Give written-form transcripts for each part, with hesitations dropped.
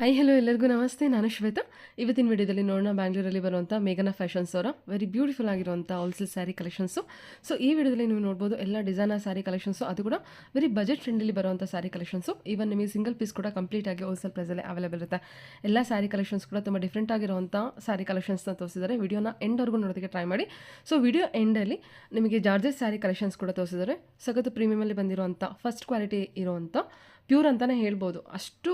Hi hello ಎಲ್ಲರಿಗೂ ನಮಸ್ತೆ. ನಾನು ಶ್ವೇತಾ. ಇವತ್ತಿನ ವಿಡಿಯೋದಲ್ಲಿ ನೋಡೋಣ ಬ್ಯಾಂಗ್ಳೂರಲ್ಲಿ ಬರುವಂಥ ಮೇಘನಾ ಫ್ಯಾಷನ್ಸ್ ಅವರ ವೆರಿ ಬ್ಯೂಟಿಫುಲ್ ಆಗಿರುವಂಥ ಹೋಲ್ಸೇಲ್ ಸ್ಯಾರಿ ಕಲೆಕ್ಷನ್ಸು. ಸೊ ಈ ವಿಡಿಯೋದಲ್ಲಿ ನೀವು ನೋಡ್ಬೋದು ಎಲ್ಲ ಡಿಸೈನರ್ ಸ್ಯಾರಿ ಕಲೆಕ್ಷನ್ಸು, ಅದು ಕೂಡ ವೆರಿ ಬಜೆಟ್ ಫ್ರೆಂಡಲ್ಲಿ ಬರುವಂಥ ಸ್ಯಾರಿ ಕಲೆಕ್ಷನ್ಸು. ಈವನ್ ನಿಮಗೆ ಸಿಂಗಲ್ ಪೀಸ್ ಕೂಡ ಕಂಪ್ಲೀಟಾಗಿ ಹೋಲ್ಸೇಲ್ ಪ್ರೈಸಲ್ಲಿ ಅವೈಲೇಬಲ್ ಇರುತ್ತೆ. ಎಲ್ಲ ಸ್ಯಾರಿ ಕಲೆಕ್ಷನ್ಸ್ ಕೂಡ ತುಂಬ ಡಿಫ್ರೆಂಟ್ ಆಗಿರುವಂಥ ಸ್ಯಾರಿ ಕಲೆಕ್ಷನ್ಸ್ನ ತೋರಿಸಿದ್ದಾರೆ. ವಿಡಿಯೋನ ಎಂಡ್ವರೆಗೂ ನೋಡೋದಕ್ಕೆ ಟ್ರೈ ಮಾಡಿ. ಸೊ ವಿಡಿಯೋ ಎಂಡಲ್ಲಿ ನಿಮಗೆ ಜಾರ್ಜೆಸ್ ಸ್ಯಾರಿ ಕಲೆಕ್ಷನ್ಸ್ ಕೂಡ ತೋರಿಸಿದ್ದಾರೆ. ಸಖತ್ತು ಪ್ರೀಮಿಯಮಲ್ಲಿ ಬಂದಿರುವಂಥ ಫಸ್ಟ್ ಕ್ವಾಲಿಟಿ ಇರುವಂಥ ಪ್ಯೂರ್ ಅಂತಲೇ ಹೇಳ್ಬೋದು, ಅಷ್ಟು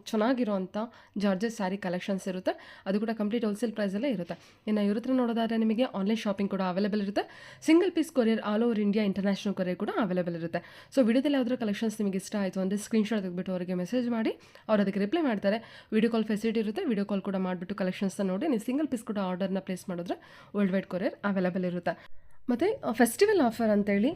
ಚೆನ್ನಾಗಿರೋವಂಥ ಜಾರ್ಜಸ್ ಸ್ಯಾರಿ ಕಲೆಕ್ಷನ್ಸ್ ಇರುತ್ತೆ. ಅದು ಕೂಡ ಕಂಪ್ಲೀಟ್ ಹೋಲ್ಸೇಲ್ ಪ್ರೈಸಲ್ಲೇ ಇರುತ್ತೆ. ಇನ್ನು ಇವ್ರ ಹತ್ರ ನೋಡೋದಾದ್ರೆ ನಿಮಗೆ ಆನ್ಲೈನ್ ಶಾಪಿಂಗ್ ಕೂಡ ಅವೈಲೇಬಲ್ ಇರುತ್ತೆ. Single piece courier all over India international courier ಕೂಡ ಅವೈಲೇಬಲ್ ಇರುತ್ತೆ. ಸೊ ವಿಡಿಯೋದಲ್ಲಿ ಯಾವ್ದಾದ್ರು ಕಲೆಕ್ಷನ್ಸ್ ನಿಮಗೆ ಇಷ್ಟ ಆಯಿತು ಅಂದರೆ ಸ್ಕ್ರೀನ್ಶಾಟ್ ತೆಗೆದುಬಿಟ್ಟು ಅವರಿಗೆ ಮೆಸೇಜ್ ಮಾಡಿ, ಅವ್ರು ಅದಕ್ಕೆ ರಿಪ್ಲೈ ಮಾಡ್ತಾರೆ. ವಿಡಿಯೋ ಕಾಲ್ ಫೆಸಿಲಿಟಿ ಇರುತ್ತೆ. ವಿಡಿಯೋ ಕಾಲ್ ಕೂಡ ಮಾಡಿಬಿಟ್ಟು ಕಲೆಕ್ಷನ್ಸ್ನ ನೋಡಿ ನೀವು ಸಿಂಗಲ್ ಪೀಸ್ ಕೂಡ ಆರ್ಡರ್ನ ಪ್ಲೇಸ್ ಮಾಡಿದ್ರೆ ವರ್ಲ್ಡ್ ವೈಡ್ ಕೊರಿಯರ್ ಅವೈಲೇಬಲ್ ಇರುತ್ತೆ. ಮತ್ತು ಫೆಸ್ಟಿವಲ್ ಆಫರ್ ಅಂತೇಳಿ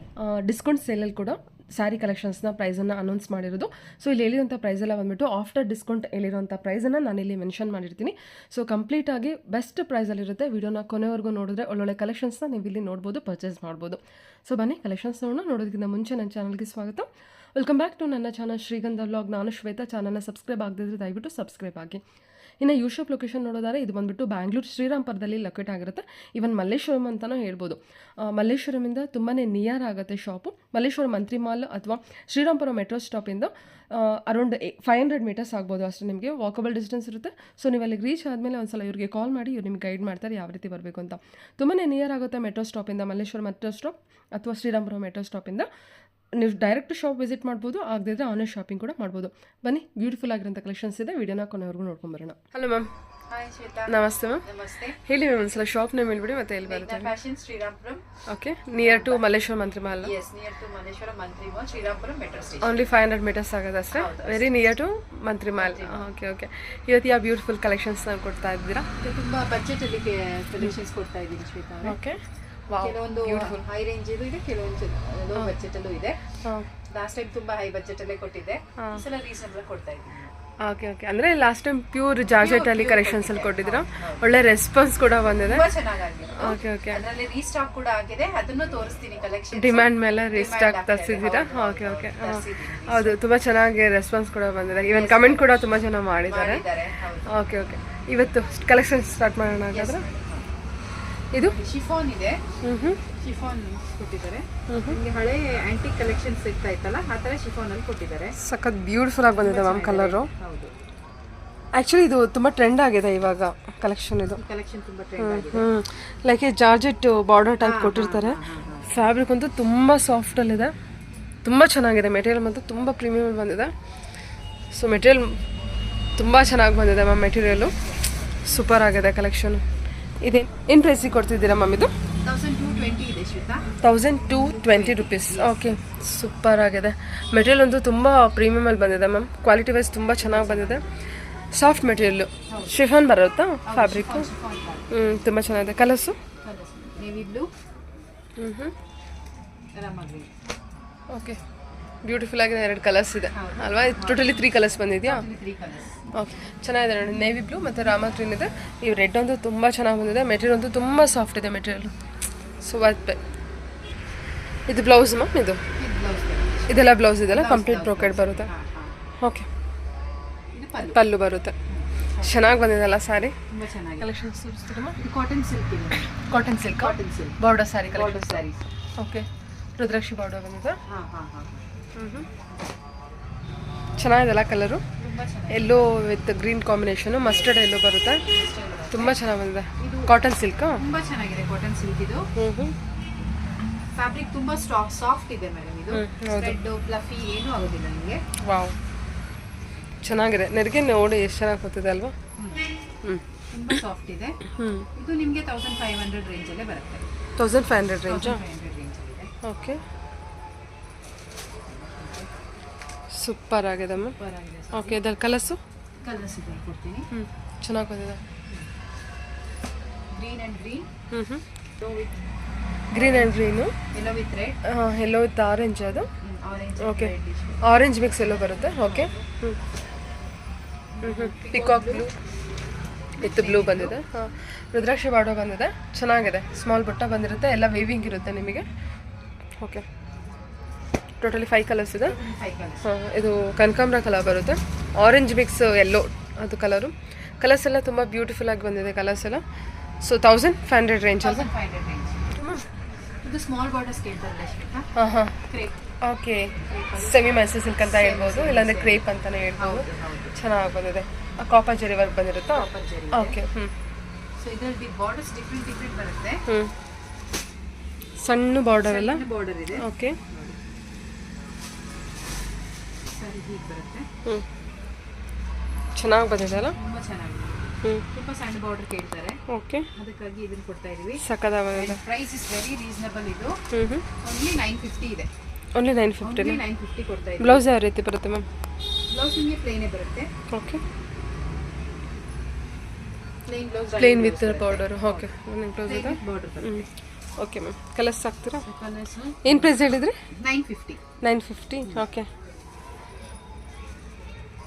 ಡಿಸ್ಕೌಂಟ್ ಸೇಲಲ್ಲಿ ಕೂಡ ಸ್ಯಾರಿ ಕಲೆಕ್ಷನ್ಸ್ನ ಪ್ರೈಸನ್ನು ಅನೌನ್ಸ್ ಮಾಡಿರೋದು. ಸೊ ಇಲ್ಲಿ ಹೇಳಿರೋಂಥ ಪ್ರೈಸೆಲ್ಲ ಬಂದುಬಿಟ್ಟು ಆಫ್ಟರ್ ಡಿಸ್ಕೌಂಟ್ ಹೇಳಿರೋಂಥ ಪ್ರೈಸನ್ನು ನಾನಿಲ್ಲಿ ಮೆನ್ಷನ್ ಮಾಡಿರ್ತೀನಿ. ಸೊ ಕಂಪ್ಲೀಟಾಗಿ ಬೆಸ್ಟ್ ಪ್ರೈಸಲ್ಲಿರುತ್ತೆ. ವಿಡಿಯೋನ ಕೊನೆವರೆಗೂ ನೋಡಿದ್ರೆ ಒಳ್ಳೊಳ್ಳೆ ಕಲೆಕ್ಷನ್ಸ್ನ ನೀವು ಇಲ್ಲಿ ನೋಡ್ಬೋದು, ಪರ್ಚೇಸ್ ಮಾಡ್ಬೋದು. ಸೊ ಬನ್ನಿ ಕಲೆಕ್ಷನ್ಸ್ ನೋಡೋದಕ್ಕಿಂತ ಮುಂಚೆ ನನ್ನ ಚಾನಲ್ಗೆ ಸ್ವಾಗತ. ವೆಲ್ಕಮ್ ಬ್ಯಾಕ್ ಟು ನನ್ನ ಚಾನಲ್ ಶ್ರೀಗಂಧ ವ್ಲಾಗ್. ನಾನು ಶ್ವೇತಾ. ಚಾನಲ್ನ ಸಬ್ಸ್ಕ್ರೈಬ್ ಆಗದಿದ್ರೆ ದಯವಿಟ್ಟು ಸಬ್ಸ್ಕ್ರೈಬ್ ಆಗಿ. ಇನ್ನು ಯು ಶಾಪ್ ಲೊಕೇಶನ್ ನೋಡೋದಾದ್ರೆ ಇದು ಬಂದುಬಿಟ್ಟು ಬ್ಯಾಂಗ್ಳೂರು ಶ್ರೀರಾಮ್ಪುರದಲ್ಲಿ ಲೊಕೇಟ್ ಆಗಿರುತ್ತೆ. ಇವನ್ ಮಲ್ಲೇಶ್ವರಂ ಅಂತಲೂ ಹೇಳ್ಬೋದು. ಮಲ್ಲೇಶ್ವರಮಿಂದ ತುಂಬಾ ನಿಯರ್ ಆಗುತ್ತೆ ಶಾಪು. ಮಲ್ಲೇಶ್ವರ ಮಂತ್ರಿ ಮಾಲ್ ಅಥವಾ ಶ್ರೀರಾಮ್ಪುರ ಮೆಟ್ರೋ ಸ್ಟಾಪಿಂದ ಅರೌಂಡ್ 500 ಮೀಟರ್ಸ್ ಆಗ್ಬೋದು ಅಷ್ಟೇ. ನಿಮಗೆ ವಾಕಬಲ್ ಡಿಸ್ಟೆನ್ಸ್ ಇರುತ್ತೆ. ಸೊ ನೀವು ಅಲ್ಲಿಗೆ ರೀಚ್ ಆದಮೇಲೆ ಒಂದ್ಸಲ ಇವ್ರಿಗೆ ಕಾಲ್ ಮಾಡಿ, ಇವ್ರು ನಿಮ್ಗೆ ಗೈಡ್ ಮಾಡ್ತಾರೆ ಯಾವ ರೀತಿ ಬರಬೇಕು ಅಂತ. ತುಂಬಾ ನಿಯರ್ ಆಗುತ್ತೆ ಮೆಟ್ರೋ ಸ್ಟಾಪಿಂದ, ಮಲ್ಲೇಶ್ವರ ಮೆಟ್ರೋ ಸ್ಟಾಪ್ ಅಥವಾ ಶ್ರೀರಾಮ್ಪುರ ಮೆಟ್ರೋ ಸ್ಟಾಪಿಂದ ನೀವು ಡೈರೆಕ್ಟ್ ಶಾಪ್ ವಿಸಿಟ್ ಮಾಡ್ಬೋದು, ಆಗದಿದ್ರೆ ಆನ್ಲೈನ್ ಶಾಪಿಂಗ್ ಕೂಡ ಮಾಡ್ಬೋದು. ಬನ್ನಿ, ಬ್ಯೂಟಿಫುಲ್ ಆಗಿರೋಂಥ ಕಲೆಕ್ಷನ್ಸ್ ಇದೆ. ವಿಡಿಯೋನ ಕೊನೆವರೆಗೂ ನೋಡ್ಕೊಂಬರೋಣ. Hello ma'am. ನಮಸ್ತೆ ಮ್ಯಾಮ್. ಹೇಳಿ ಮ್ಯಾಮ್ ಒಂದ್ಸಲ ಶಾಪ್ ನೇಮ್ ಹೇಳ್ಬಿಡಿ ಮತ್ತೆ ಎಲ್ಲಿ ಬರುತ್ತೆ. Fashion Srirampuram. Okay, near to Malleshwara Mantri mall. Yes, near to Malleshwara Mantri Mall, Srirampuram metro station. Only 500 meters ಆಗೋದು ಅಷ್ಟೇ. Very near to Mantri mall. Okay okay. ಇವತ್ತು ಯಾವ ಬ್ಯೂಟಿಫುಲ್ ಕಲೆಕ್ಷನ್ಸ್ ಕೊಡ್ತಾ ಇದ್ದೀರಾ? ತುಂಬಾ ಬಜೆಟ್ ಅಲ್ಲಿ ಕಲೆಕ್ಷನ್ಸ್ ಕೊಡ್ತಾ ಇದ್ದೀನಿ ಶ್ವೇತಾ. ಓಕೆ, ಕೆಲವೊಂದು ಹೈ ರೇಂಜ್ ಇದೆ, ಕೆಲವೊಂದು ಲೋ ಬಜೆಟ್ ಅಲ್ಲೂ ಇದೆ. ಲಾಸ್ಟ್ ಟೈಮ್ ತುಂಬಾ ಹೈ ಬಜೆಟ್ ಅಲ್ಲೇ ಕೊಟ್ಟಿದ್ದೆ, ಈ ಸಲ ರೀಸನಬಲ್ ಕೊಡ್ತಾ ಇದ್ದೀನಿ. Okay okay. ಅಂದರೆ ಲಾಸ್ಟ್ ಟೈಮ್ ಪ್ಯೂರ್ ಜಾರ್ಜೆಟ್ ಅಲ್ಲಿ ಕಲೆಕ್ಷನ್ಸ್ ಅಲ್ಲಿ ಕೊಟ್ಟಿದ್ದೀರಾ, ಒಳ್ಳೆ ರೆಸ್ಪಾನ್ಸ್ ಕೂಡ ಬಂದಿದೆ. ತುಂಬಾ ಚೆನ್ನಾಗಿದೆ. Okay okay. ಅದರಲ್ಲಿ ರೀಸ್ಟಾಕ್ ಕೂಡ ಆಗಿದೆ, ಅದನ್ನು ತೋರಿಸ್ತೀನಿ. ಕಲೆಕ್ಷನ್ ಡಿಮ್ಯಾಂಡ್ ಮೇಲೆ ರೀಸ್ಟಾಕ್ ತರಿಸಿದ್ದೀರಾ? Okay okay. ಹೌದು, ತುಂಬ ಚೆನ್ನಾಗಿ ರೆಸ್ಪಾನ್ಸ್ ಕೂಡ ಬಂದಿದೆ. ಈವನ್ ಕಮೆಂಟ್ ಕೂಡ ತುಂಬ ಜನ ಮಾಡಿದ್ದಾರೆ. Okay okay. ಇವತ್ತು ಕಲೆಕ್ಷನ್ ಸ್ಟಾರ್ಟ್ ಮಾಡೋಣ ಹಾಗಾದ್ರೆ. ಇದು ಶಿಫಾನ್ ಇದೆ. ಶಿಫಾನ್ ಕೊಟ್ಟಿದ್ದಾರೆ. ನಿಮಗೆ ಹಳೆ ಆಂಟಿಕ್ ಕಲೆಕ್ಷನ್ ಸಿಗ್ತಾ ಇತ್ತಲ್ಲ, ಆ ಥರ ಶಿಫಾನ್ ಅಲ್ಲಿ ಕೊಟ್ಟಿದ್ದಾರೆ. ಸಖತ್ ಬ್ಯೂಟಿಫುಲ್ ಆಗಿ ಬಂದಿದೆ ಮ್ಯಾಮ್ ಕಲರು. ಹೌದು, ಆ್ಯಕ್ಚುಲಿ ಇದು ತುಂಬ ಟ್ರೆಂಡ್ ಆಗಿದೆ ಇವಾಗ ಕಲೆಕ್ಷನ್. ಇದು ಕಲೆಕ್ಷನ್ ತುಂಬಾ ಟ್ರೆಂಡ್ ಆಗಿದೆ. ಲೈಕ್ ಜಾರ್ಜೆಟ್ ಬಾರ್ಡರ್ ಟೈಪ್ ಕೊಟ್ಟಿರ್ತಾರೆ. ಫ್ಯಾಬ್ರಿಕ್ ಅಂತೂ ತುಂಬ ಸಾಫ್ಟಲ್ಲಿದೆ, ತುಂಬ ಚೆನ್ನಾಗಿದೆ. ಮೆಟೀರಿಯಲ್ ಅಂತೂ ತುಂಬ ಪ್ರೀಮಿಯಮ್ ಬಂದಿದೆ. ಸೊ ಮೆಟೀರಿಯಲ್ ತುಂಬ ಚೆನ್ನಾಗಿ ಬಂದಿದೆ ಮ್ಯಾಮ್. ಮೆಟೀರಿಯಲು ಸೂಪರ್ ಆಗಿದೆ ಕಲೆಕ್ಷನ್. ಇದೆ ಏನು ಪ್ರೈಸಿಗೆ ಕೊಡ್ತಿದ್ದೀರಾ ಮ್ಯಾಮ್? ಇದು 1220 ಇದೆ ಶ್ವೇತಾ. 1220 ರುಪೀಸ್. ಓಕೆ, ಸೂಪರ್ ಆಗಿದೆ. ಮೆಟೀರಿಯಲ್ ಅಂತೂ ತುಂಬ ಪ್ರೀಮಿಯಮಲ್ಲಿ ಬಂದಿದೆ ಮ್ಯಾಮ್. ಕ್ವಾಲಿಟಿ ವೈಸ್ ತುಂಬ ಚೆನ್ನಾಗಿ ಬಂದಿದೆ. ಸಾಫ್ಟ್ ಮೆಟೀರಿಯಲ್ಲು, ಶಿಫಾನ್ ಬರುತ್ತಾ ಫ್ಯಾಬ್ರಿಕ್ಕು? ತುಂಬ ಚೆನ್ನಾಗಿದೆ. Colours navy blue, Rama green. Okay, beautiful ಆಗಿದೆ. 2 ಕಲರ್ಸ್ ಇದೆ ಅಲ್ವಾ? ಟೋಟಲಿ 3 ಕಲರ್ಸ್ ಬಂದಿದೆಯಾ? 3 ಕಲರ್ಸ್. ಓಕೆ, ಚೆನ್ನಾಗಿದೆ ನೋಡಿ. ನೇವಿ ಬ್ಲೂ ಮತ್ತು ರಾಮಾ ಗ್ರೀನ್ ಇದೆ. ಈ ರೆಡ್ ಅಂತೂ ತುಂಬ ಚೆನ್ನಾಗಿ ಬಂದಿದೆ. ಮೆಟೀರಿಯಲ್ ಅಂತೂ ತುಂಬ ಸಾಫ್ಟ್ ಇದೆ ಮೆಟೀರಿಯಲ್. So worth. ಇದು ಬ್ಲೌಸ್ ಮ್ಯಾಮ್? ಇದು ಇದೆಲ್ಲ ಬ್ಲೌಸ್ ಇದೆಲ್ಲ ಕಂಪ್ಲೀಟ್ ಬ್ರೋಕೆಡ್ ಬರುತ್ತೆ. ಓಕೆ, ಪಲ್ಲು ಬರುತ್ತೆ. ಚೆನ್ನಾಗಿ ಬಂದಿದೆಲ್ಲ ಸ್ಯಾರಿ. ತುಂಬಾ ಚೆನ್ನಾಗಿದೆ. ಕಲೆಕ್ಷನ್ಸ್ ತೋರಿಸ್ತೀರಮ್ಮ? ಕಾಟನ್ ಸಿಲ್ಕ್ ಇದೆ. Cotton silk. Cotton silk border sari border collection. Saris. Okay, Rudrakshi border ಬಂದಿದೆ. ಹಾ. ಚೆನ್ನಾಗಿದೆಲ್ಲ ಕಲರು. ತುಂಬಾ ಚೆನ್ನಾಗಿದೆ. Yellow with green combination, mustard yellow ಬರುತ್ತೆ. ತುಂಬ ಚೆನ್ನಾಗಿ ಬಂದಿದೆ. ಕಾಟನ್ ಸಿಲ್ಕ್ ತುಂಬಾ ಚೆನ್ನಾಗಿದೆ ಕಾಟನ್ ಸಿಲ್ಕ್ ಇದು. ಫ್ಯಾಬ್ರಿಕ್ ತುಂಬಾ ಸಾಫ್ಟ್ ಇದೆ ಮೇಡಮ್. ಇದು ಸ್ಪ್ರೆಡ್ ಫ್ಲಫಿ ಏನೂ ಆಗೋದಿಲ್ಲ ನಿಮಗೆ. ವಾವ್, ಚೆನ್ನಾಗಿದೆ. ನೆರಿಗೆ ನೋಡಿ ಎಷ್ಟು ಚೆನ್ನಾಗಿ ಗೊತ್ತಿದೆ ಅಲ್ವಾ? ತುಂಬಾ ಸಾಫ್ಟ್ ಇದೆ. ಇದು ನಿಮಗೆ 1500 ರೇಂಜ್ ಅಲ್ಲೇ ಬರುತ್ತೆ. 1500 ರೇಂಜ್. 1500 ರೇಂಜ್ ಇದೆ. ಓಕೆ, ಸೂಪರ್ ಆಗಿದೆ ಮ್ಯಾಮ್. ಸೂಪರ್ ಆಗಿದೆ. ಓಕೆ, ಇದರ ಕಲರ್ಸು? ಕಲರ್ಸ್ ಇದೆ ಕೊಡ್ತೀನಿ. ಚೆನ್ನಾಗಿ ಬಂದಿದೆ. Green and green, green and green, yellow with red, yellow with orange. ಅದು ಆರೆಂಜ್. ಓಕೆ, ಆರೆಂಜ್ ಮಿಕ್ಸ್ ಎಲ್ಲೋ ಬರುತ್ತೆ. Okay, peacock blue with blue ಬಂದಿದೆ. ರುದ್ರಾಕ್ಷಿ ಬಾರ್ಡರ್ ಬಂದಿದೆ. ಚೆನ್ನಾಗಿದೆ. ಸ್ಮಾಲ್ ಬುಟ್ಟ ಬಂದಿರುತ್ತೆ. ಎಲ್ಲ ವೇವಿಂಗ್ ಇರುತ್ತೆ ನಿಮಗೆ. ಓಕೆ, ಟೋಟಲಿ 5 ಕಲರ್ಸ್ ಇದೆ. 5 ಕಲರ್ಸ್. ಇದು ಕನಕಾಂಬರ ಕಲರ್ ಬರುತ್ತೆ. ಆರೆಂಜ್ ಮಿಕ್ಸ್ ಎಲ್ಲೋ ಅದು ಕಲರ್ಸ್ ಎಲ್ಲ ತುಂಬ ಬ್ಯೂಟಿಫುಲ್ ಆಗಿ ಬಂದಿದೆ ಕಲರ್ಸ್ ಎಲ್ಲ. ಸೊ 1500 ರೇಂಜ್ ಅಲ್ವಾ? 1500 ರೇಂಜ್. ಇದು ಸ್ಮಾಲ್ ಬಾರ್ಡರ್ಸ್ ಕೇಳ್ತಾರಲ್ಲ ಶ್ವೇತಾ. ಹಾಂ crepe. Okay, semi Mysuru silk ಅಂತ ಹೇಳ್ಬೋದು, ಇಲ್ಲಾಂದರೆ ಕ್ರೇಪ್ ಅಂತಲೇ ಹೇಳ್ಬೋದು. ಚೆನ್ನಾಗಿ ಬಂದಿದೆ. ಕಾಪರ್ ಜರಿ ವರ್ಕ್ ಬಂದಿರುತ್ತಾ? ಓಕೆ. ಸೊ ಇದರಲ್ಲಿ ಬಾರ್ಡರ್ಸ್ ಡಿಫ್ರೆಂಟ್ ಬರುತ್ತೆ. ಸಣ್ಣ ಬಾರ್ಡರ್ ಎಲ್ಲ ಬಾರ್ಡರ್ ಇದೆ. ಓಕೆ. ಸರಿ, ಹೀಗೆ ಬರುತ್ತೆ. ಚೆನ್ನಾಗಿ ಬಂದಿದೆ ಅಲ್ಲ? ತುಂಬ ಚೆನ್ನಾಗಿದೆ. ತುಂಬ ಸಣ್ಣ ಬಾರ್ಡರ್ ಕೇಳ್ತಾರೆ. ಓಕೆ, ಅದಕ್ಕಾಗಿ ಇದನ್ನ ಕೊಡ್ತಾ ಇದೀವಿ. ಸಕ್ಕದಾಗಿದೆ. Price is very reasonable. ಇದು ಓನ್ಲಿ 950 ಇದೆ. ಓನ್ಲಿ 950. 950 ಕೊಡ್ತಾ ಇದೀವಿ. ಬ್ಲೌಸ್ ಯಾವ ರೀತಿ ಬರುತ್ತೆ ಮ್ಯಾಮ್? ಬ್ಲೌಸ್ ನಿಮಗೆ ಪ್ಲೇನೇ ಬರುತ್ತೆ. Okay, plain blouse, plane with border. Okay, running blouse ಇದೆ. ಬಾರ್ಡರ್ ಬರುತ್ತೆ. ಓಕೆ ಮ್ಯಾಮ್, ಕಲರ್ಸ್ ಹಾಕ್ತೀರಾ? ಕಲರ್ಸ್ ಏನು ಪ್ರೈಸ್ ಹೇಳಿದ್ರಿ? 950. 950. ಓಕೆ,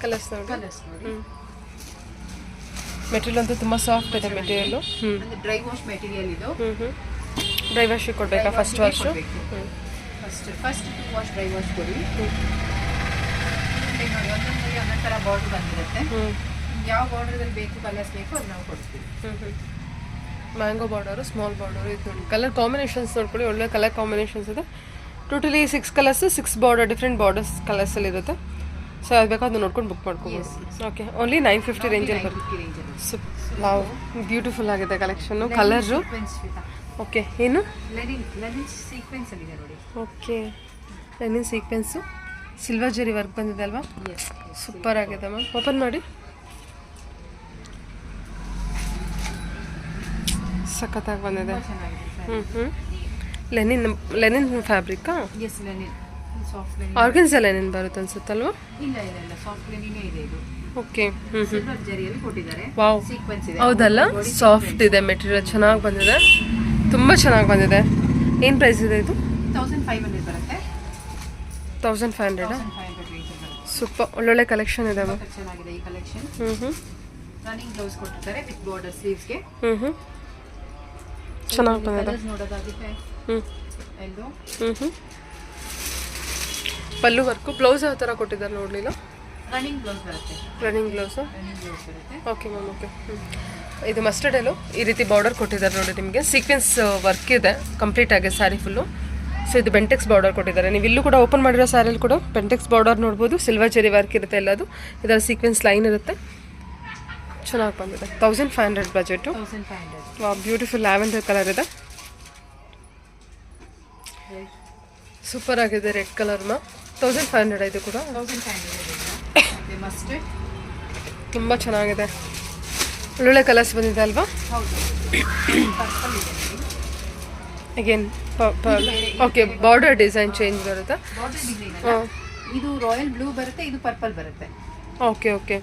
ಕಲರ್ಸ್ ನೋಡಿ. ಕಲರ್ಸ್ ನೋಡಿ. ಮೆಟೀರಿಯಲ್ ಅಂತೂ ತುಂಬ ಸಾಫ್ಟ್ ಇದೆ ಮೆಟೀರಿಯಲು. ಅಂದ್ರೆ ಡ್ರೈ ವಾಶ್ ಮೆಟೀರಿಯಲ್ ಇದು. ಡ್ರೈ ವಾಶಿಗೆ ಕೊಡಬೇಕಾ first wash? First wash dry wash ಕೊಡಿ. ನೋಡಿ, ಒಂದೊಂದು ಥರ ಬಾರ್ಡರ್ ಬಂದಿರುತ್ತೆ. ಯಾವ ಬಾರ್ಡರ್ದಲ್ಲಿ ಬೇಕು, ಕಲರ್ಸ್ ಬೇಕು, ಅದು ನಾವು ಕೊಡ್ತೀವಿ. ಮ್ಯಾಂಗೋ ಬಾರ್ಡರು, ಸ್ಮಾಲ್ ಬಾರ್ಡರು, ಇದು ನೋಡಿ. ಕಲರ್ ಕಾಂಬಿನೇಷನ್ಸ್ ನೋಡ್ಕೊಳ್ಳಿ, ಒಳ್ಳೆ ಕಲರ್ ಕಾಂಬಿನೇಷನ್ಸ್ ಇದೆ. Totally 6 colours, 6 border, different borders ಕಲರ್ಸಲ್ಲಿ ಇರುತ್ತೆ. ಸೊ ಅದು ಬೇಕಾದ್ರೆ ಅದನ್ನ ನೋಡ್ಕೊಂಡು ಬುಕ್ ಮಾಡ್ಕೋಬೋದು. ಓಕೆ, ಓನ್ಲಿ 950 ರೇಂಜಲ್ಲಿ ಬರುತ್ತೆ. ವಾವ್, ಬ್ಯೂಟಿಫುಲ್ ಆಗಿದೆ ಕಲೆಕ್ಷನ್ನು. Colour okay. ಏನು ಲೆನಿನ್ ಸೀಕ್ವೆನ್ಸ್ ಅಲ್ಲಿ ಇದೆ ನೋಡಿ. Okay, linen sequence, silver zari work ಬಂದಿದೆ ಅಲ್ವಾ? ಸೂಪರ್ ಆಗಿದೆ ಮ್ಯಾಮ್. ಓಪನ್ ಮಾಡಿ. ಸಖತ್ತಾಗಿ ಬಂದಿದೆ. ಲೆನಿನ್ ಫ್ಯಾಬ್ರಿಕ್ಕಾ? Yes, linen. Soft linen. Organza linen ಬರುತ್ತೆ ಅನ್ಸುತ್ತಲ್ವಾ? ಇಲ್ಲ, ಸಾಫ್ಟ್ ಲೆನಿನೇ ಇದೆ ಇದು. ಓಕೆ. ಸಿಲ್ವರ್ ಜರಿಯಲ್ಲಿ ಕೊಟ್ಟಿದ್ದಾರೆ. ವಾವ್, ಸೀಕ್ವೆನ್ಸ್ ಇದೆ. ಹೌದಲ್ಲ? ಸಾಫ್ಟ್ ಇದೆ ಮೆಟೀರಿಯಲ್, ಚೆನ್ನಾಗಿ ಬಂದಿದೆ, ತುಂಬ ಚೆನ್ನಾಗಿ ಬಂದಿದೆ. ಏನು ಪ್ರೈಸ್ ಇದೆ ಇದು? 1500 ಬರುತ್ತೆ. 1500. 1500 ರೇಂಜ್ ಬರುತ್ತೆ. ಸೂಪರ್, ಒಳ್ಳೊಳ್ಳೆ ಕಲೆಕ್ಷನ್ ಇದೆ ಮ್ಯಾಮ್. ಚೆನ್ನಾಗಿದೆ ಈ ಕಲೆಕ್ಷನ್. ರನ್ನಿಂಗ್ ಬ್ಲೌಸ್ ಕೊಟ್ಟಿದ್ದಾರೆ ವಿತ್ ಬಾರ್ಡರ್ ಸ್ಲೀವ್ಸ್ಗೆ. ಚೆನ್ನಾಗಿ ಬಂದಿದೆ. ಕಲರ್ಸ್ ನೋಡೋದಾಗುತ್ತೆ. ಎಲ್ಲೋ ಪಲ್ಲು ವರ್ಕು. ಬ್ಲೌಸ್ ಯಾವ ಥರ ಕೊಟ್ಟಿದ್ದಾರೆ ನೋಡಲಿಲ್ಲ. ರನ್ನಿಂಗ್ ಬ್ಲೌಸ್ ಬರುತ್ತೆ. Running blouse. ರನ್ನಿಂಗ್ ಬ್ಲೌಸ್ ಬರುತ್ತೆ. Okay ma'am. ಓಕೆ, ಇದು ಮಸ್ಟರ್ಡ್ ಎಲ್ಲೋ ಈ ರೀತಿ ಬಾರ್ಡರ್ ಕೊಟ್ಟಿದ್ದಾರೆ ನೋಡಿ. ನಿಮಗೆ ಸೀಕ್ವೆನ್ಸ್ ವರ್ಕ್ ಇದೆ ಕಂಪ್ಲೀಟ್ ಆಗಿ ಸ್ಯಾರಿ ಫುಲ್ಲು. ಸೊ ಇದು ಬೆಂಟೆಕ್ಸ್ ಬಾರ್ಡರ್ ಕೊಟ್ಟಿದ್ದಾರೆ. ನೀವು ಇಲ್ಲೂ ಕೂಡ ಓಪನ್ ಮಾಡಿರೋ ಸ್ಯಾರಿಯಲ್ಲಿ ಕೂಡ ಬೆಂಟೆಕ್ಸ್ ಬಾರ್ಡರ್ ನೋಡ್ಬೋದು. ಸಿಲ್ವರ್ ಜರಿ ವರ್ಕ್ ಇರುತ್ತೆ ಎಲ್ಲದು. ಇದರ ಸೀಕ್ವೆನ್ಸ್ ಲೈನ್ ಇರುತ್ತೆ. ಚೆನ್ನಾಗಿ ಬಂದಿದೆ. 1500 ಬಜೆಟು. 1500. ಬ್ಯೂಟಿಫುಲ್ ಲ್ಯಾವೆಂಡರ್ ಕಲರ್ ಇದೆ. ಸೂಪರ್ ಆಗಿದೆ ರೆಡ್ ಕಲರ್ ಮಾ. 1500 ಇದು ಕೂಡ. 1500 ಮಸ್ಟರ್ಡ್. ತುಂಬ ಚೆನ್ನಾಗಿದೆ, ಒಳ್ಳೊಳ್ಳೆ ಕಲರ್ಸ್ ಬಂದಿದೆ ಅಲ್ವಾ? ಹೌದು. ಪರ್ಪಲ್ ಇದೆ. Again okay, border design change ಬರುತ್ತಾ? ಬಾರ್ಡರ್ ಡಿಸೈನ್ ಅಲ್ಲ, ಇದು ರಾಯಲ್ ಬ್ಲೂ ಬರುತ್ತೆ, ಇದು ಪರ್ಪಲ್ ಬರುತ್ತೆ. Okay okay.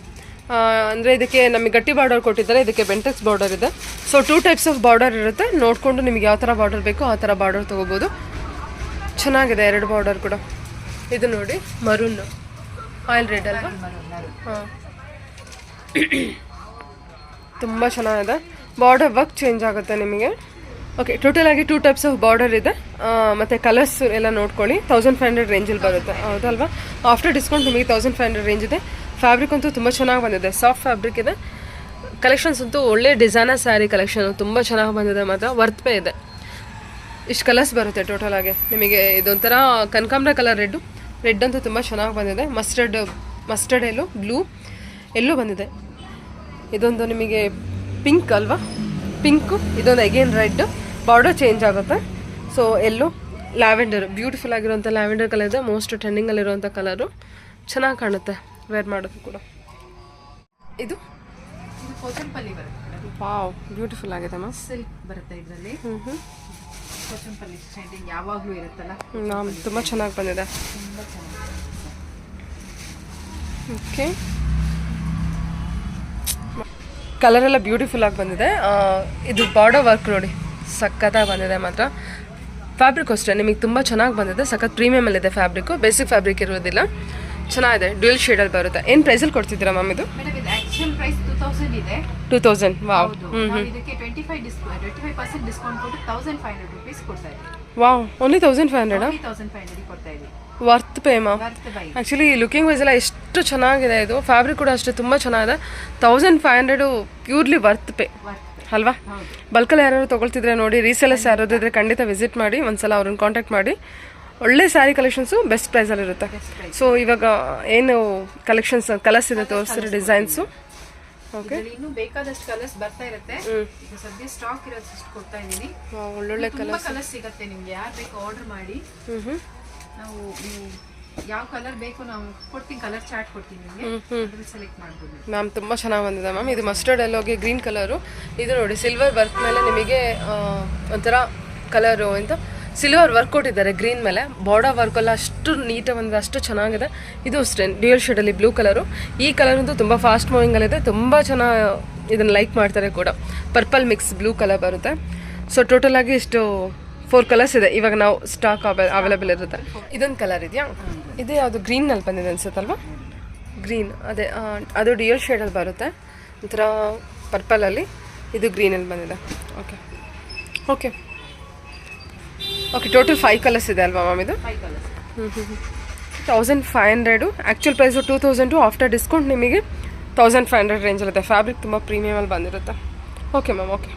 ಅಂದರೆ ಇದಕ್ಕೆ ನಮಗೆ ಗಟ್ಟಿ ಬಾರ್ಡರ್ ಕೊಟ್ಟಿದ್ದಾರೆ, ಇದಕ್ಕೆ ಬೆಂಟೆಕ್ಸ್ ಬಾರ್ಡರ್ ಇದೆ. ಸೊ 2 ಟೈಪ್ಸ್ ಆಫ್ ಬಾರ್ಡರ್ ಇರುತ್ತೆ. ನೋಡಿಕೊಂಡು ನಿಮಗೆ ಯಾವ ಥರ ಬಾರ್ಡರ್ ಬೇಕೋ ಆ ಥರ ಬಾರ್ಡರ್ ತೊಗೋಬೋದು. ಚೆನ್ನಾಗಿದೆ 2 ಬಾರ್ಡರ್ ಕೂಡ. ಇದು ನೋಡಿ, ಮರೂನ್ ಆಯಿಲ್ ರೆಡ್ ಅಲ್ವಾ? ಹಾಂ, ತುಂಬ ಚೆನ್ನಾಗಿದೆ. ಬಾರ್ಡರ್ ವರ್ಕ್ ಚೇಂಜ್ ಆಗುತ್ತೆ ನಿಮಗೆ. ಓಕೆ, ಟೋಟಲ್ ಆಗಿ 2 ಟೈಪ್ಸ್ ಆಫ್ ಬಾರ್ಡರ್ ಇದೆ. ಮತ್ತು ಕಲರ್ಸ್ ಎಲ್ಲ ನೋಡ್ಕೊಳ್ಳಿ. 1500 ರೇಂಜಲ್ಲಿ ಬರುತ್ತೆ, ಹೌದಲ್ವಾ? ಆಫ್ಟರ್ ಡಿಸ್ಕೌಂಟ್ ನಿಮಗೆ 1500 ರೇಂಜ್ ಇದೆ. ಫ್ಯಾಬ್ರಿಕ್ ಅಂತೂ ತುಂಬ ಚೆನ್ನಾಗಿ ಬಂದಿದೆ, ಸಾಫ್ಟ್ ಫ್ಯಾಬ್ರಿಕ್ ಇದೆ. ಕಲೆಕ್ಷನ್ಸ್ ಅಂತೂ ಒಳ್ಳೆ ಡಿಸೈನರ್ ಸ್ಯಾರಿ ಕಲೆಕ್ಷನ್ ತುಂಬ ಚೆನ್ನಾಗಿ ಬಂದಿದೆ, ಮಾತ್ರ ವರ್ತ್ ಪೇ ಇದೆ. ಇಷ್ಟು ಕಲರ್ಸ್ ಬರುತ್ತೆ ಟೋಟಲ್ ಆಗಿ ನಿಮಗೆ. ಇದೊಂಥರ ಕನಕಾಂಬರ ಕಲರ್ ರೆಡ್ ಅಂತೂ ತುಂಬ ಚೆನ್ನಾಗಿ ಬಂದಿದೆ. ಮಸ್ಟರ್ಡ್ ಬ್ಲೂ ಎಲ್ಲೋ ಬಂದಿದೆ. ಇದೊಂದು ನಿಮಗೆ ಪಿಂಕ್ ಅಲ್ವಾ? ಪಿಂಕು, ಇದೊಂದು ಅಗೇನ್ ರೆಡ್. ಬಾರ್ಡರ್ ಚೇಂಜ್ ಆಗುತ್ತೆ. ಸೊ ಎಲ್ಲೋ ಲ್ಯಾವೆಂಡರ್, ಬ್ಯೂಟಿಫುಲ್ ಆಗಿರೋಂಥ ಲ್ಯಾವೆಂಡರ್ ಕಲರ್ ಇದೆ. ಮೋಸ್ಟ್ ಟ್ರೆಂಡಿಂಗಲ್ಲಿರುವಂಥ ಕಲರು, ಚೆನ್ನಾಗಿ ಕಾಣುತ್ತೆ ವೇರ್ ಮಾಡೋದು ಕೂಡ. ಇದು ಕೋಚಂಪಲ್ಲಿ ಬರುತ್ತೆ. ವಾವ್, ಬ್ಯೂಟಿಫುಲ್ ಆಗಿದೆ ಮ್ಯಾಮ್. ಸಿಲ್ಕ್ ಬರುತ್ತೆ ಇದರಲ್ಲಿ. ಕೋಚಂಪಲ್ಲಿ ಟ್ರೆಂಡಿಂಗ್ ಯಾವಾಗಲೂ ಇರುತ್ತಲ್ಲ, ತುಂಬ ಚೆನ್ನಾಗಿ ಬಂದಿದೆ. ತುಂಬ ಚೆನ್ನಾಗಿ. ಓಕೆ, ಕಲರ್ ಎಲ್ಲ ಬ್ಯೂಟಿಫುಲ್ ಆಗಿ ಬಂದಿದೆ. ಇದು ಬಾರ್ಡರ್ ವರ್ಕ್ ನೋಡಿ, ಸಖತ್ತಾಗಿ ಬಂದಿದೆ ಮಾತ್ರ. ಫ್ಯಾಬ್ರಿಕ್ ಅಷ್ಟೇ ನಿಮಗೆ ತುಂಬ ಚೆನ್ನಾಗಿ ಬಂದಿದೆ. ಸಖತ್ ಪ್ರೀಮಿಯಮಲ್ಲಿದೆ ಫ್ಯಾಬ್ರಿಕ್ಕು, ಬೇಸಿಕ್ ಫ್ಯಾಬ್ರಿಕ್ ಇರೋದಿಲ್ಲ. ಚೆನ್ನಾಗಿದೆ, ಡ್ಯೂಯಲ್ ಶೇಡಲ್ಲಿ ಬರುತ್ತೆ. ಏನು ಪ್ರೈಸಲ್ಲಿ ಕೊಡ್ತಿದ್ದೀರಾ ಮ್ಯಾಮ್ ಇದು? ಮೇಡಮ್ ಇದು ಆಕ್ಚುಯಲ್ ಪ್ರೈಸ್ 2000 ಇದೆ. 2000. ವಾವ್. ನಾವು ಇದಕ್ಕೆ 25% ಡಿಸ್ಕೌಂಟ್ ಕೊಟ್ಟು 1500 ರೂಪೀಸ್ ಕೊಡ್ತಾ ಇದ್ದೀವಿ. Wow, only 1500? 1500 ಕೊಡ್ತಾ ಇದ್ದೀವಿ. Worth pay ma'am. Worth buy. Actually looking wise ಎಲ್ಲ ಎಷ್ಟು ಅಷ್ಟು ಚೆನ್ನಾಗಿದೆ ಇದು. ಫ್ಯಾಬ್ರಿಕ್ ಕೂಡ ಅಷ್ಟೇ ತುಂಬ ಚೆನ್ನಾಗಿದೆ. 1500 ಪ್ಯೂರ್ಲಿ ವರ್ತ್ ಪೇ ಅಲ್ವಾ? ಬಲ್ಕಲ್ಲಿ ಯಾರು ತೊಗೊಳ್ತಿದ್ರೆ ನೋಡಿ, ರೀಸೇಲರ್ಸ್ ಯಾರಾದರೂ ಇದ್ದರೆ ಖಂಡಿತ ವಿಸಿಟ್ ಮಾಡಿ, ಒಂದ್ಸಲ ಅವ್ರನ್ನ ಕಾಂಟ್ಯಾಕ್ಟ್ ಮಾಡಿ. ಒಳ್ಳೆ ಸ್ಯಾರಿ ಕಲೆಕ್ಷನ್ಸು ಬೆಸ್ಟ್ ಪ್ರೈಸಲ್ಲಿರುತ್ತೆ. ಸೊ ಇವಾಗ ಏನು ಕಲೆಕ್ಷನ್ಸ್ ಕಲರ್ಸ್ ಇದೆ ತೋರಿಸ್ತಾರೆ, ಡಿಸೈನ್ಸು. ಓಕೆ, ಇನ್ನು ಬೇಕಾದಷ್ಟು ಕಲರ್ಸ್ ಬರ್ತಾ ಇರುತ್ತೆ. ಈಗ ಸದ್ಯ ಸ್ಟಾಕ್ ಇರೋದಷ್ಟು ಕೊಡ್ತಾ ಇದ್ದೀನಿ. ಒಳ್ಳೊಳ್ಳೆ ಕಲರ್ಸ್ ಸಿಗುತ್ತೆ ನಿಮ್ಗೆ. ಯಾರು ಬೇಕು ಆರ್ಡರ್ ಮಾಡಿ. ನಾವು ನೀವು ಯಾವ ಕಲರ್ ಬೇಕು ನಾವು ಕೊಡ್ತೀನಿ, ಕಲರ್ ಚಾರ್ಟ್ ಕೊಡ್ತೀನಿ ನಿಮಗೆ, ಅದ್ರಲ್ಲಿ ಸೆಲೆಕ್ಟ್ ಮಾಡ್ಬೋದು ಮ್ಯಾಮ್. ತುಂಬ ಚೆನ್ನಾಗಿ ಬಂದಿದೆ ಮ್ಯಾಮ್. ಇದು ಮಸ್ಟರ್ಡ್ ಎಲ್ಲೋಗೆ ಗ್ರೀನ್ ಕಲರು. ಇದು ನೋಡಿ ಸಿಲ್ವರ್ ವರ್ಕ್ ಮೇಲೆ ನಿಮಗೆ ಒಂಥರ ಕಲರು ಅಂತ ಸಿಲ್ವರ್ ವರ್ಕ್ ಕೊಟ್ಟಿದ್ದಾರೆ ಗ್ರೀನ್ ಮೇಲೆ. ಬಾರ್ಡರ್ ವರ್ಕ್ ಎಲ್ಲ ಅಷ್ಟು ನೀಟಾಗಿ ಬಂದಿದೆ, ಅಷ್ಟು ಚೆನ್ನಾಗಿದೆ. ಇದು ಅಷ್ಟೇ ಡ್ಯೂಯಲ್ ಶೇಡಲ್ಲಿ ಬ್ಲೂ ಕಲರು. ಈ ಕಲರ್ ಅಂತೂ ತುಂಬ ಫಾಸ್ಟ್ ಮೂವಿಂಗಲ್ಲಿದೆ, ತುಂಬ ಚೆನ್ನಾಗಿ ಇದನ್ನು ಲೈಕ್ ಮಾಡ್ತಾರೆ ಕೂಡ. ಪರ್ಪಲ್ ಮಿಕ್ಸ್ ಬ್ಲೂ ಕಲರ್ ಬರುತ್ತೆ. ಸೊ ಟೋಟಲ್ ಆಗಿ ಇಷ್ಟು 4 ಕಲರ್ಸ್ ಇದೆ ಇವಾಗ ನಾವು ಸ್ಟಾಕ್ ಅವೈಲೇಬಲ್ ಇರುತ್ತೆ. ಇದೊಂದು ಕಲರ್ ಇದೆಯಾ? ಇದು ಯಾವುದು ಗ್ರೀನಲ್ಲಿ ಬಂದಿದೆ ಅನ್ಸುತ್ತಲ್ವಾ? ಗ್ರೀನ್ ಅದೇ, ಅದು ಡ್ಯೂಯಲ್ ಶೇಡಲ್ಲಿ ಬರುತ್ತೆ, ಒಂಥರ ಪರ್ಪಲಲ್ಲಿ. ಇದು ಗ್ರೀನಲ್ಲಿ ಬಂದಿದೆ. Okay okay okay, total 5 colours ಇದೆ ಅಲ್ವಾ ಮ್ಯಾಮ್? ಇದು 1500. Actual price 2000. ಆಫ್ಟರ್ ಡಿಸ್ಕೌಂಟ್ ನಿಮಗೆ 1500 ರೇಂಜಲ್ಲಿರುತ್ತೆ. ಫ್ಯಾಬ್ರಿಕ್ ತುಂಬ ಪ್ರೀಮಿಯಮಲ್ಲಿ ಬಂದಿರುತ್ತೆ. Okay ma'am, okay.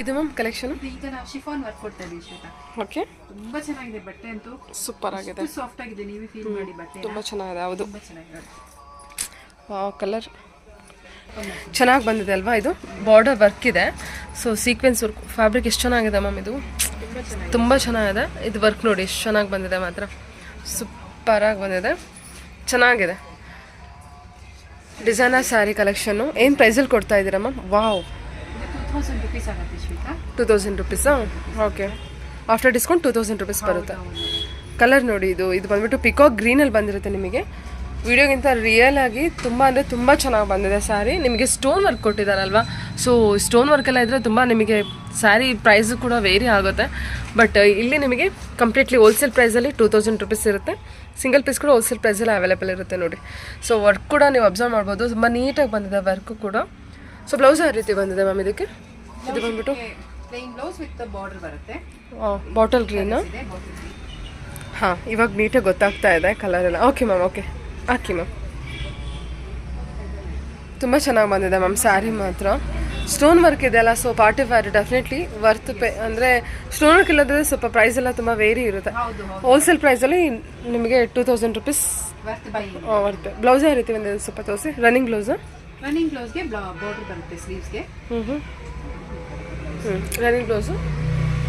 ಇದು ಮ್ಯಾಮ್ ಕಲೆಕ್ಷನ್ ಈಗ ನಾವು ಶಿಫಾನ್ ವರ್ಕ್ ಕೊಡ್ತಾ ಇದೀವಿ ಶ್ವೇತಾ. ಓಕೆ, ತುಂಬಾ ಚೆನ್ನಾಗಿದೆ ಬಟ್ಟೆ ಅಂತೂ, ಸೂಪರ್ ಆಗಿದೆ, ಸಾಫ್ಟ್ ಆಗಿದೆ. ನೀವೇ ಫೀಲ್ ಮಾಡಿ ಬಟ್ಟೆ ತುಂಬ ಚೆನ್ನಾಗಿದೆ. ಹೌದು, ತುಂಬಾ ಚೆನ್ನಾಗಿದೆ. ಕಲರ್ ಚೆನ್ನಾಗಿ ಬಂದಿದೆ ಅಲ್ವಾ? ಇದು ಬಾರ್ಡರ್ ವರ್ಕ್ ಇದೆ, ಸೊ ಸೀಕ್ವೆನ್ಸ್ ವರ್ಕ್. ಫ್ಯಾಬ್ರಿಕ್ ಎಷ್ಟು ಚೆನ್ನಾಗಿದೆ ಮ್ಯಾಮ್, ಇದು ತುಂಬ ಚೆನ್ನಾಗಿದೆ. ಇದು ವರ್ಕ್ ನೋಡಿ ಎಷ್ಟು ಚೆನ್ನಾಗಿ ಬಂದಿದೆ, ಮಾತ್ರ ಸೂಪರಾಗಿ ಬಂದಿದೆ, ಚೆನ್ನಾಗಿದೆ. ಡಿಸೈನರ್ ಸ್ಯಾರಿ ಕಲೆಕ್ಷನ್ನು ಏನು ಪ್ರೈಸಲ್ಲಿ ಕೊಡ್ತಾ ಇದ್ದೀರಾ ಮ್ಯಾಮ್? ವಾವ್, 2000 ರೂಪೀಸ್ ಆಗುತ್ತೆ ಶ್ವೇತಾ. 2000 ರೂಪೀಸಾ? ಓಕೆ, ಆಫ್ಟರ್ ಡಿಸ್ಕೌಂಟ್ 2000 ರೂಪೀಸ್ ಬರುತ್ತೆ. ಕಲರ್ ನೋಡಿ, ಇದು ಬಂದ್ಬಿಟ್ಟು ಪಿಕಾಕ್ ಗ್ರೀನಲ್ಲಿ ಬಂದಿರುತ್ತೆ ನಿಮಗೆ. ವಿಡಿಯೋಗಿಂತ ರಿಯಲ್ ಆಗಿ ತುಂಬ ಅಂದರೆ ತುಂಬ ಚೆನ್ನಾಗಿ ಬಂದಿದೆ ಸ್ಯಾರಿ. ನಿಮಗೆ ಸ್ಟೋನ್ ವರ್ಕ್ ಕೊಟ್ಟಿದ್ದಾರಲ್ವಾ, ಸೊ ಸ್ಟೋನ್ ವರ್ಕೆಲ್ಲ ಇದ್ದರೆ ತುಂಬ ನಿಮಗೆ ಸ್ಯಾರಿ ಪ್ರೈಸು ಕೂಡ ವೇರಿ ಆಗುತ್ತೆ. ಬಟ್ ಇಲ್ಲಿ ನಿಮಗೆ ಕಂಪ್ಲೀಟ್ಲಿ ಹೋಲ್ಸೇಲ್ ಪ್ರೈಸಲ್ಲಿ 2000 ರೂಪೀಸ್ ಇರುತ್ತೆ. ಸಿಂಗಲ್ ಪೀಸ್ ಕೂಡ ಹೋಲ್ಸೇಲ್ ಪ್ರೈಸಲ್ಲಿ ಅವೈಲೇಬಲ್ ಇರುತ್ತೆ ನೋಡಿ. ಸೊ ವರ್ಕ್ ಕೂಡ ನೀವು ಅಬ್ಸರ್ವ್ ಮಾಡ್ಬೋದು, ತುಂಬ ನೀಟಾಗಿ ಬಂದಿದೆ ವರ್ಕು ಕೂಡ. ಸೊ ಬ್ಲೌಸ್ ಯಾವ ರೀತಿ ಬಂದಿದೆ ಮ್ಯಾಮ್ ಇದಕ್ಕೆ? ಇದು ಬಂದ್ಬಿಟ್ಟು ಪ್ಲೇನ್ ಬ್ಲೌಸ್ ವಿತ್ ಬಾರ್ಡರ್ ಬರುತ್ತೆ. ಬಾಟಲ್ ಗ್ರೀನಾ? ಹಾಂ, ಇವಾಗ ನೀಟಾಗಿ ಗೊತ್ತಾಗ್ತಾ ಇದೆ ಕಲರ್ ಎಲ್ಲ. ಓಕೆ ಮ್ಯಾಮ್, ಓಕೆ ಹಾಕಿ ಮ್ಯಾಮ್. ತುಂಬ ಚೆನ್ನಾಗಿ ಬಂದಿದೆ ಮ್ಯಾಮ್ ಸ್ಯಾರಿ ಮಾತ್ರ. ಸ್ಟೋನ್ ವರ್ಕ್ ಇದೆಯಲ್ಲ, so party wear definitely worth pay. ಅಂದರೆ ಸ್ಟೋನ್ ವರ್ಕ್ ಇಲ್ಲದ್ರೆ ಸ್ವಲ್ಪ ಪ್ರೈಸ್ ಎಲ್ಲ ತುಂಬ ವೇರಿ ಇರುತ್ತೆ. ಹೋಲ್ಸೇಲ್ ಪ್ರೈಸಲ್ಲಿ ನಿಮಗೆ 2000 ರೂಪೀಸ್ ವರ್ತ್ ಪೇ. ಬ್ಲೌಸ್ ಯಾವ ರೀತಿ ಬಂದಿದೆ ಸ್ವಲ್ಪ ತೋರಿಸಿ. Running blouse? ರನ್ನಿಂಗ್ ಬ್ಲೌಸ್ಗೆ ಬಾರ್ಡರ್ ಬರುತ್ತೆ ಸ್ಲೀವ್ಸ್ಗೆ. ರನ್ನಿಂಗ್ ಬ್ಲೌಸು,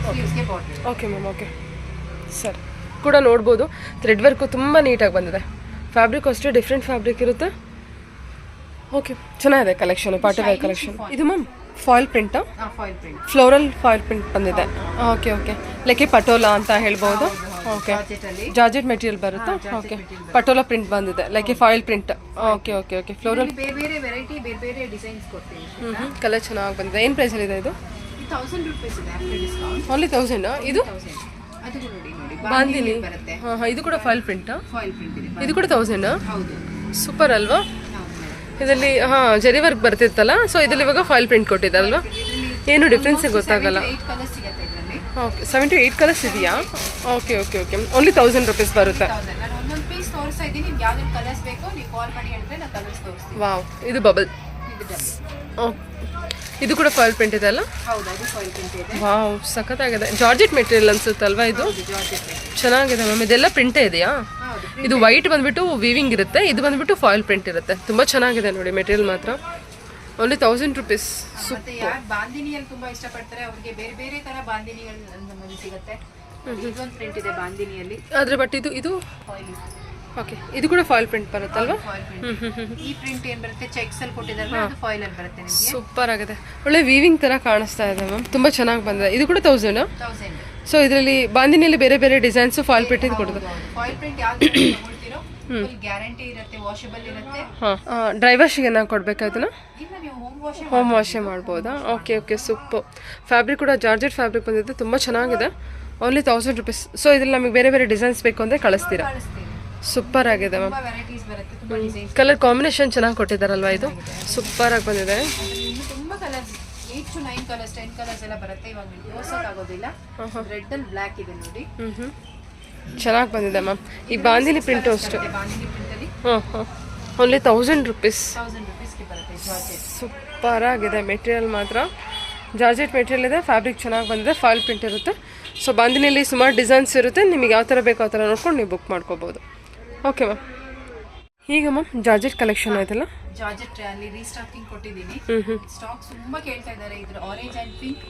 ಸ್ಲೀವ್ಸ್ಗೆ ಬಾರ್ಡರ್. Okay ma'am, okay. ಸರಿ, ಕೂಡ ನೋಡ್ಬೋದು ಥ್ರೆಡ್ ವರ್ಕು ತುಂಬ ನೀಟಾಗಿ ಬಂದಿದೆ. ಫ್ಯಾಬ್ರಿಕ್ ಅಷ್ಟೇ ಡಿಫ್ರೆಂಟ್ ಫ್ಯಾಬ್ರಿಕ್ ಇರುತ್ತೆ. ಓಕೆ, ಚೆನ್ನಾಗಿದೆ ಕಲೆಕ್ಷನ್, ಪಾರ್ಟಿ ವೇರ್ ಕಲೆಕ್ಷನ್. ಇದು ಮ್ಯಾಮ್ ಫಾಯಿಲ್ ಪ್ರಿಂಟಾ? Foil print, floral foil print ಬಂದಿದೆ. ಓಕೆ ಓಕೆ, ಲೈಕ್ ಪಟೋಲಾ ಅಂತ ಹೇಳ್ಬೋದು. ಓಕೆ, ಜಾರ್ಜೆಟ್ ಮೆಟೀರಿಯಲ್ ಬರುತ್ತಾ? ಓಕೆ, ಪಟೋಲಾ ಪ್ರಿಂಟ್ ಬಂದಿದೆ, like foil print. Okay okay okay, floral ಬೇರೆ ಬೇರೆ ವೆರೈಟಿ, ಬೇರೆ ಬೇರೆ ಡಿಸೈನ್ಸ್ ಕೊಡ್ತೀವಿ. ಕಲರ್ ಚೆನ್ನಾಗಿ ಬಂದಿದೆ. ಏನು ಪ್ರೈಸಲ್ಲಿ ಇದೆ ಇದು? 1000 ರೂಪೀಸ್ ಇದೆ ಆಫ್ಟರ್ ಡಿಸ್ಕೌಂಟ್. ಓನ್ಲಿ 1000? ಇದು 1000. ಅದು ನೋಡಿ ಬಾಂದಿನಿ ಬರುತ್ತೆ. ಹಾಂ ಹಾಂ, ಇದು ಕೂಡ ಫಾಯಿಲ್ ಪ್ರಿಂಟಾ? ಫಾಯಿಲ್ ಪ್ರಿಂಟ್ ಇದೆ. ಇದು ಕೂಡ 1000? ಹೌದು, ಸೂಪರ್ ಅಲ್ವಾ? ಇದರಲ್ಲಿ ಹಾಂ ಜರಿ ವರ್ಕ್ ಬರ್ತಿತ್ತಲ್ಲ, ಸೊ ಇದರಲ್ಲಿ ಇವಾಗ ಫಾಯಿಲ್ ಪ್ರಿಂಟ್ ಕೊಟ್ಟಿದ್ದಾರಲ್ವಾ? ಏನು ಡಿಫ್ರೆನ್ಸ್ ಗೊತ್ತಾಗಲ್ಲ. 8 ಕಲರ್ಸ್ ಸಿಗುತ್ತೆ ಇದರಲ್ಲಿ. ಓಕೆ, 78 ಕಲರ್ಸ್ ಇದೆಯಾ? Okay okay okay, only 1000 rupees ಬರುತ್ತೆ. ನಾನು ಒಂದೊಂದು ಪೀಸ್ ತೋರಿಸ್ತಾ ಇದ್ದೀನಿ. ನಿಮ್ಗೆ ಯಾವ್ದು ಕಲರ್ಸ್ ಬೇಕೋ ನೀವು ಕಾಲ್ ಮಾಡಿ ಹೇಳಿದ್ರೆ ನಾನು ಕಲರ್ಸ್ ತೋರಿಸ್ತೀನಿ. ವಾವ್, ಇದು ಬಬಲ್. ಇದು ಕೂಡ ಫಾಯಿಲ್ ಪ್ರಿಂಟ್ ಇದೆ ಅಲ್ಲ? ಹೌದು, ಅದು ಫಾಯಿಲ್ ಪ್ರಿಂಟ್ ಇದೆ. ವಾವ್, ಸಖತ್ತಾಗಿದೆ. ಜಾರ್ಜೆಟ್ ಮೆಟೀರಿಯಲ್ ಅನ್ಸುತ್ತಲ್ವಾ ಇದು? ಚೆನ್ನಾಗಿದೆ ಮ್ಯಾಮ್. ಇದೆಲ್ಲ ಪ್ರಿಂಟೇ ಇದೆಯಾ? ಇದು ವೈಟ್ ಬಂದ್ಬಿಟ್ಟು ವೀವಿಂಗ್ ಇರುತ್ತೆ, ಇದು ಬಂದ್ಬಿಟ್ಟು ಫಾಯಿಲ್ ಪ್ರಿಂಟ್ ಇರುತ್ತೆ. ತುಂಬ ಚೆನ್ನಾಗಿದೆ ನೋಡಿ ಮೆಟೀರಿಯಲ್ ಮಾತ್ರ. Only 1000 rupees. ಮತ್ತೆ ಯಾರು ಬಾಂದಿನಿಯಲ್ಲಿ ತುಂಬಾ ಇಷ್ಟಪಡ್ತಾರೆ ಅವರಿಗೆ ಬೇರೆ ಬೇರೆ ತರ ಬಾಂದಿನಿಗಳು ನಮಗೆ ಸಿಗುತ್ತೆ. ಇದೊಂದು ಪ್ರಿಂಟ್ ಇದೆ ಬಾಂದಿನಿಯಲ್ಲಿ. ಆದರೆ ಬಟ್ ಇದು ಫಾಯಿಲ್. ಓಕೆ, ಇದು ಕೂಡ ಫಾಯಿಲ್ ಪ್ರಿಂಟ್ ಬರುತ್ತಲ್ವಾ? ಈ ಪ್ರಿಂಟ್ ಏನ್ ಬರುತ್ತೆ ಚೆಕ್ಸ್ ಅಲ್ಲಿ ಕೊಟ್ಟಿದ್ದಾರೆ, ಅದು ಫಾಯಿಲ್ ಅಲ್ಲಿ ಬರುತ್ತೆ ನಿಮಗೆ. ಸೂಪರ್ ಆಗಿದೆ, ಒಳ್ಳೆ ವೀವಿಂಗ್ ತರ ಕಾಣಿಸ್ತಾ ಇದೆ ಮ್ಯಾಮ್. ತುಂಬ ಚೆನ್ನಾಗಿ ಬಂದಿದೆ. ಇದು ಕೂಡ 1000? ಸೊ ಇದರಲ್ಲಿ ಬಾಂದಿನಿಯಲ್ಲಿ ಬೇರೆ ಬೇರೆ ಡಿಸೈನ್ಸ್ ಫಾಯಿಲ್ ಪ್ರಿಂಟ್ ಇದು ಕೊಡೋದು. ಫಾಯಿಲ್ ಪ್ರಿಂಟ್ ಯಾವ್ದು ತಗೊಳ್ತೀರೋ ಫುಲ್ ಗ್ಯಾರಂಟಿ ಇರುತ್ತೆ, ವಾಷಬಲ್ ಇರುತ್ತೆ. ಹಾಂ, ಡ್ರೈ ವಾಶಿಗೆ ನಾವು ಕೊಡಬೇಕಾ ಇದನ್ನ? ಇಲ್ಲ, ನೀವು ಹೋಮ್ ವಾಶೇ ಮಾಡ್ಬೋದಾ? Okay okay, super. ಫ್ಯಾಬ್ರಿಕ್ ಕೂಡ ಜಾರ್ಜೆಟ್ ಫ್ಯಾಬ್ರಿಕ್ ಬಂದಿದೆ, ತುಂಬ ಚೆನ್ನಾಗಿದೆ. Only 1000 rupees. ಸೊ ಇದ್ರಲ್ಲಿ ನಮಗೆ ಬೇರೆ ಬೇರೆ ಡಿಸೈನ್ಸ್ ಬೇಕು ಅಂದರೆ ಕಳಿಸ್ತೀರಾ? ಸೂಪರ್ ಆಗಿದೆ ಮ್ಯಾಮ್. ವೆರೈಟೀಸ್ ಬರುತ್ತೆ, ತುಂಬಾ ಡಿಸೈನ್ಸ್. ಕಲರ್ ಕಾಂಬಿನೇಷನ್ ಚೆನ್ನಾಗಿ ಕೊಟ್ಟಿದ್ದಾರಲ್ವಾ? ಇದು ಸೂಪರ್ ಆಗಿ ಬಂದಿದೆ. ಇನ್ನು ತುಂಬಾ ಕಲರ್ಸ್, 8 to 9 ಕಲರ್ಸ್ 10 ಕಲರ್ಸ್ ಎಲ್ಲ ಬರುತ್ತೆ. ಇವಾಗ ತೋರ್ಸಕ್ ಆಗೋದಿಲ್ಲ. ರೆಡ್ ಅಂಡ್ ಬ್ಲ್ಯಾಕ್ ಇದೆ ನೋಡಿ. ಚೆನ್ನಾಗಿ ಬಂದಿದೆ ಮ್ಯಾಮ್. ಈ ಬಾಂದಿನಿ ಪ್ರಿಂಟು ಅಷ್ಟೇ. ಬಾಂದಿನಿ ಪ್ರಿಂಟ್ ಅಲ್ಲಿ ಹಾಂ ಹಾಂ, ಓನ್ಲಿ 1000 ರುಪೀಸ್. 1000 ರುಪೀಸ್ಗೆ ಬರುತ್ತೆ ಜಾರ್ಜೆಟ್. ಸೂಪರ್ ಆಗಿದೆ ಮೆಟೀರಿಯಲ್ ಮಾತ್ರ. ಜಾರ್ಜೆಟ್ ಮೆಟೀರಿಯಲ್ ಇದೆ, ಫ್ಯಾಬ್ರಿಕ್ ಚೆನ್ನಾಗಿ ಬಂದಿದೆ, ಫಾಯಿಲ್ ಪ್ರಿಂಟ್ ಇರುತ್ತೆ. ಸೊ ಬಾಂದಿನಿಯಲ್ಲಿ ಸುಮಾರು ಡಿಸೈನ್ಸ್ ಇರುತ್ತೆ, ನಿಮಗೆ ಯಾವ ಥರ ಬೇಕೋ ಆ ಥರ ನೋಡ್ಕೊಂಡು ನೀವು ಬುಕ್ ಮಾಡ್ಕೋಬೋದು. ಓಕೆ ಮ್ಯಾಮ್, ಈಗ ಮ್ಯಾಮ್ ಜಾರ್ಜೆಟ್ ಕಲೆಕ್ಷನ್ ಆಯ್ತಲ್ಲ, ಜಾರ್ಜೆಟ್ ಅಲ್ಲಿ ರೀಸ್ಟಾಕಿಂಗ್ ಕೊಟ್ಟಿದ್ದೀನಿ. ಸ್ಟಾಕ್ ತುಂಬಾ ಕೇಳ್ತಾ ಇದ್ದಾರೆ. ಇದ್ರ ಆರೆಂಜ್ ಅಂಡ್ ಪಿಂಕ್,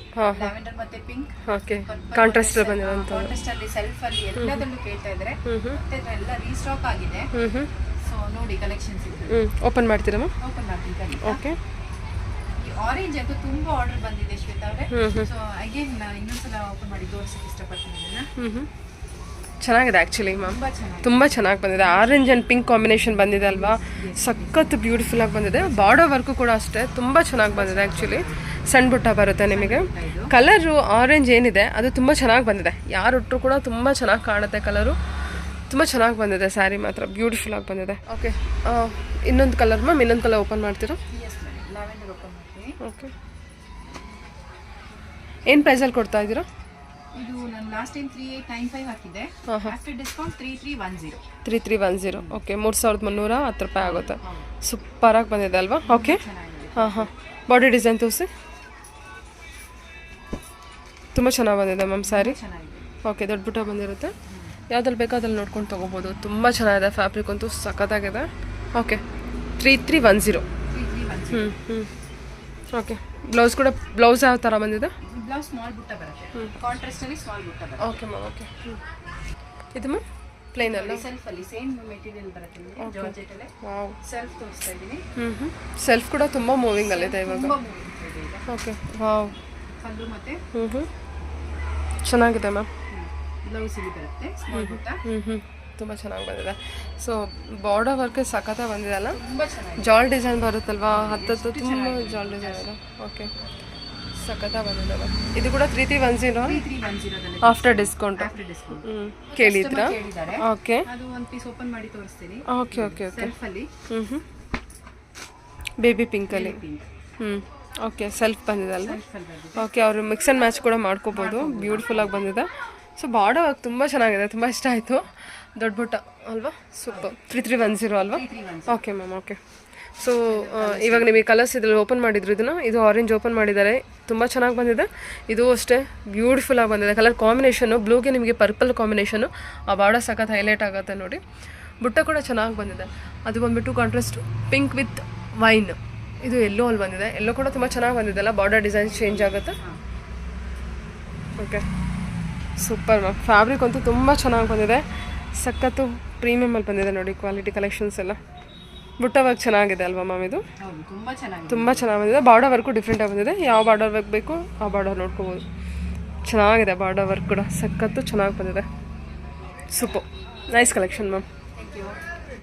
ಲ್ಯಾವೆಂಡರ್ ಮತ್ತೆ ಪಿಂಕ್, ಓಕೆ ಕಾಂಟ್ರಾಸ್ಟ್ ಬಂದಿರೋಂಥ ಕಾಂಟ್ರಾಸ್ಟ್ ಅಲ್ಲಿ ಸೆಲ್ಫ್ ಅಲ್ಲಿ ಎಲ್ಲದಲ್ಲೂ ಕೇಳ್ತಾ ಇದ್ದಾರೆ. ಮತ್ತೆ ಎಲ್ಲ ರೀಸ್ಟಾಕ್ ಆಗಿದೆ. ಸೊ ನೋಡಿ ಕಲೆಕ್ಷನ್ಸ್ ಇದೆ. ಓಪನ್ ಮಾಡ್ತೀರಾ ಮ್ಯಾಮ್? ಓಪನ್ ಮಾಡ್ತೀನಿ. ಓಕೆ, ಈ ಆರೆಂಜ್ ಅಂತೂ ತುಂಬಾ ಆರ್ಡರ್ ಬಂದಿದೆ ಶ್ವೇತಾ ಅವರೇ. ಸೊ ಅಗೇನ್ ಇನ್ನೊಂದ್ಸಲ ಓಪನ್ ಮಾಡಿ ತೋರಿಸಕ್ಕೆ ಇಷ್ಟಪಡ್ತೀನಿ ಇದನ್ನ. ಚೆನ್ನಾಗಿದೆ ಆ್ಯಕ್ಚುಲಿ ಮ್ಯಾಮ್, ತುಂಬಾ ಚೆನ್ನಾಗಿ ತುಂಬ ಚೆನ್ನಾಗಿ ಬಂದಿದೆ. ಆರೆಂಜ್ ಆ್ಯಂಡ್ ಪಿಂಕ್ ಕಾಂಬಿನೇಷನ್ ಬಂದಿದೆ ಅಲ್ವಾ, ಸಖತ್ ಬ್ಯೂಟಿಫುಲ್ಲಾಗಿ ಬಂದಿದೆ. ಬಾರ್ಡರ್ ವರ್ಕು ಕೂಡ ಅಷ್ಟೇ ತುಂಬ ಚೆನ್ನಾಗಿ ಬಂದಿದೆ. ಆ್ಯಕ್ಚುಲಿ ಸಣ್ಣ ಬುಟ್ಟ ಬರುತ್ತೆ ನಿಮಗೆ. ಕಲರು ಆರೆಂಜ್ ಏನಿದೆ ಅದು ತುಂಬ ಚೆನ್ನಾಗಿ ಬಂದಿದೆ. ಯಾರು ಉಟ್ಟರು ಕೂಡ ತುಂಬ ಚೆನ್ನಾಗಿ ಕಾಣುತ್ತೆ. ಕಲರು ತುಂಬ ಚೆನ್ನಾಗಿ ಬಂದಿದೆ. ಸ್ಯಾರಿ ಮಾತ್ರ ಬ್ಯೂಟಿಫುಲ್ಲಾಗಿ ಬಂದಿದೆ. ಓಕೆ, ಇನ್ನೊಂದು ಕಲರ್ ಮ್ಯಾಮ್, ಇನ್ನೊಂದು ಕಲರ್ ಓಪನ್ ಮಾಡ್ತೀರಾ? ಲ್ಯಾವೆಂಡರ್ ಓಪನ್ ಮಾಡ್ತೀನಿ. ಓಕೆ, ಏನು ಪ್ರೈಸಲ್ಲಿ ಕೊಡ್ತಾ ಇದ್ದೀರಾ? ಇದು ನಾನು ಲಾಸ್ಟ್ ಟೈಮ್ 3895 ಹಾಕಿದ್ದೆ. After discount 3310. 3310. ಓಕೆ, 3310 ರೂಪಾಯಿ ಆಗುತ್ತೆ. ಸೂಪರಾಗಿ ಬಂದಿದೆ ಅಲ್ವಾ? ಓಕೆ, ಹಾಂ, ಬಾಡಿ ಡಿಸೈನ್ ತೋರಿಸಿ. ತುಂಬ ಚೆನ್ನಾಗಿ ಬಂದಿದೆ ಮ್ಯಾಮ್ ಸ್ಯಾರಿ. ಓಕೆ, ದೊಡ್ಡ ಬುಟ್ಟ ಬಂದಿರುತ್ತೆ. ಯಾವ್ದಲ್ಲಿ ಬೇಕೋ ಅದ್ರಲ್ಲಿ ನೋಡ್ಕೊಂಡು ತೊಗೋಬೋದು. ತುಂಬ ಚೆನ್ನಾಗಿದೆ, ಫ್ಯಾಬ್ರಿಕ್ ಅಂತೂ ಸಖತ್ತಾಗಿದೆ. ಓಕೆ, 3310. ಓಕೆ, ಬ್ಲೌಸ್ ಕೂಡ, ಬ್ಲೌಸ್ ಯಾವ ಥರ ಬಂದಿದೆ? ಬ್ಲೌಸ್ ಸ್ಮಾಲ್ ಬುಟ್ಟ ಬರುತ್ತೆ, ಕಾಂಟ್ರಾಸ್ಟ್ ಅಲ್ಲಿ ಸ್ಮಾಲ್ ಬುಟ್ಟ ಬರುತ್ತೆ. Okay ma'am, okay. ಇದು ಮ್ಯಾಮ್ ಪ್ಲೇನ್ ಅಲ್ಲ, ಸೆಲ್ಫ್ ಅಲ್ಲಿ ಸೇಮ್ ಮೆಟೀರಿಯಲ್ ಬರುತ್ತೆ ನಿಮಗೆ. ಜಾರ್ಜೆಟ್ ಅಲ್ಲೇ ವಾವ್, ಸೆಲ್ಫ್ ತೋರಿಸ್ತಾ ಇದ್ದೀನಿ. ಸೆಲ್ಫ್ ಕೂಡ ತುಂಬ ಮೂವಿಂಗ್ ಅಲ್ಲಿದೆ ಇವಾಗ. ತುಂಬಾ ಮೂವಿಂಗ್ ಇದೆ ಈಗ. ಓಕೆ, ವಾವ್, ಪಲ್ಲು ಮತ್ತೆ ಚೆನ್ನಾಗಿದೆ ಮ್ಯಾಮ್. ಬ್ಲೌಸ್ ಇಲ್ಲಿ ಬರುತ್ತೆ ಸ್ಮಾಲ್ ಬುಟ್ಟ. ತುಂಬ ಚೆನ್ನಾಗಿ ಬಂದಿದೆ. ಸೊ ಬಾರ್ಡರ್ ವರ್ಕ್ ಸಖತ್ತಾಗಿ ಬಂದಿದೆ ಅಲ್ಲ, ತುಂಬಾ ಚೆನ್ನಾಗಿದೆ. ಜಾಲ್ ಡಿಸೈನ್ ಬರುತ್ತಲ್ವಾ, ಹತ್ತತ್ತು ತುಂಬ ಜಾಲ್ ಡಿಸೈನ್ ಇದೆ. ಓಕೆ, ಸಖತ್ತಾಗಿ ಬಂದಿದೆ ಮ್ಯಾಮ್. ಇದು ಕೂಡ 3310 3310 ಆಫ್ಟರ್ ಡಿಸ್ಕೌಂಟ್. ಆಫ್ಟರ್ ಡಿಸ್ಕೌಂಟ್ ಕೇಳಿದ್ರಾ? ಕೇಳಿದ್ದಾರೆ. ಓಕೆ, ಅದು ಒಂದು ಪೀಸ್ ಓಪನ್ ಮಾಡಿ ತೋರಿಸ್ತೀನಿ. Okay, okay, okay. ಸೆಲ್ಫ್ ಅಲ್ಲಿ ಬೇಬಿ ಪಿಂಕಲ್ಲಿ. ಪಿಂಕ್ ಓಕೆ, ಸೆಲ್ಫ್ ಬಂದಿದೆ ಅಲ್ವಾ? ಸೆಲ್ಫ್ ಅಲ್ಲಿ ಬಂದಿದೆ. ಓಕೆ, ಅವರು ಮಿಕ್ಸ್ ಆ್ಯಂಡ್ ಮ್ಯಾಚ್ ಕೂಡ ಮಾಡ್ಕೋಬೋದು. ಬ್ಯೂಟಿಫುಲ್ಲಾಗಿ ಬಂದಿದೆ. ಸೊ ಬಾರ್ಡರ್ ವರ್ಕ್ ತುಂಬ ಚೆನ್ನಾಗಿದೆ, ತುಂಬ ಇಷ್ಟ ಆಯಿತು. ದೊಡ್ಡ ಬುಟ್ಟ ಅಲ್ವಾ? ಸೂಪರ್. 3310 ಅಲ್ವಾ? 3310. Okay ma'am, okay. ಸೊ ಇವಾಗ ನಿಮಗೆ ಕಲರ್ಸ್ ಇದ್ರಲ್ಲಿ ಓಪನ್ ಮಾಡಿದ್ರು ಇದನ್ನು. ಇದು ಆರೆಂಜ್ ಓಪನ್ ಮಾಡಿದ್ದಾರೆ, ತುಂಬ ಚೆನ್ನಾಗಿ ಬಂದಿದೆ. ಇದು ಅಷ್ಟೇ ಬ್ಯೂಟಿಫುಲ್ಲಾಗಿ ಬಂದಿದೆ. ಕಲರ್ ಕಾಂಬಿನೇಷನ್ನು ಬ್ಲೂಗೆ ನಿಮಗೆ ಪರ್ಪಲ್ ಕಾಂಬಿನೇಷನ್ನು, ಆ ಬಾರ್ಡರ್ ಸಖತ್ ಹೈಲೈಟ್ ಆಗುತ್ತೆ ನೋಡಿ. ಬುಟ್ಟ ಕೂಡ ಚೆನ್ನಾಗಿ ಬಂದಿದೆ. ಅದು ಬಂದುಬಿಟ್ಟು ಕಾಂಟ್ರಾಸ್ಟು ಪಿಂಕ್ ವಿತ್ ವೈನ್. ಇದು ಎಲ್ಲೋ ಅಲ್ಲಿ ಬಂದಿದೆ, ಎಲ್ಲೋ ಕೂಡ ತುಂಬ ಚೆನ್ನಾಗಿ ಬಂದಿದೆ ಅಲ್ಲ, ಬಾರ್ಡರ್ ಡಿಸೈನ್ ಚೇಂಜ್ ಆಗುತ್ತೆ. Okay, super ma'am. ಫ್ಯಾಬ್ರಿಕ್ ಅಂತೂ ತುಂಬ ಚೆನ್ನಾಗಿ ಬಂದಿದೆ, ಸಖತ್ತು ಪ್ರೀಮಿಯಮಲ್ಲಿ ಬಂದಿದೆ ನೋಡಿ. ಕ್ವಾಲಿಟಿ ಕಲೆಕ್ಷನ್ಸ್ ಎಲ್ಲ. ಬುಟ್ಟ ವರ್ಕ್ ಚೆನ್ನಾಗಿದೆ ಅಲ್ವಾ ಮ್ಯಾಮ್? ಇದು ಹೌದು, ತುಂಬಾ ಚೆನ್ನಾಗಿದೆ. ತುಂಬ ಚೆನ್ನಾಗಿ ಬಂದಿದೆ. ಬಾರ್ಡರ್ ವರ್ಕು ಡಿಫ್ರೆಂಟಾಗಿ ಬಂದಿದೆ. ಯಾವ ಬಾರ್ಡರ್ ವರ್ಕ್ ಬೇಕು ಆ ಬಾರ್ಡರ್ ನೋಡ್ಕೋಬೋದು. ಚೆನ್ನಾಗಿದೆ ಬಾರ್ಡರ್ ವರ್ಕ್ ಕೂಡ, ಸಖತ್ತು ಚೆನ್ನಾಗಿ ಬಂದಿದೆ. Super, nice collection ma'am. Thank you.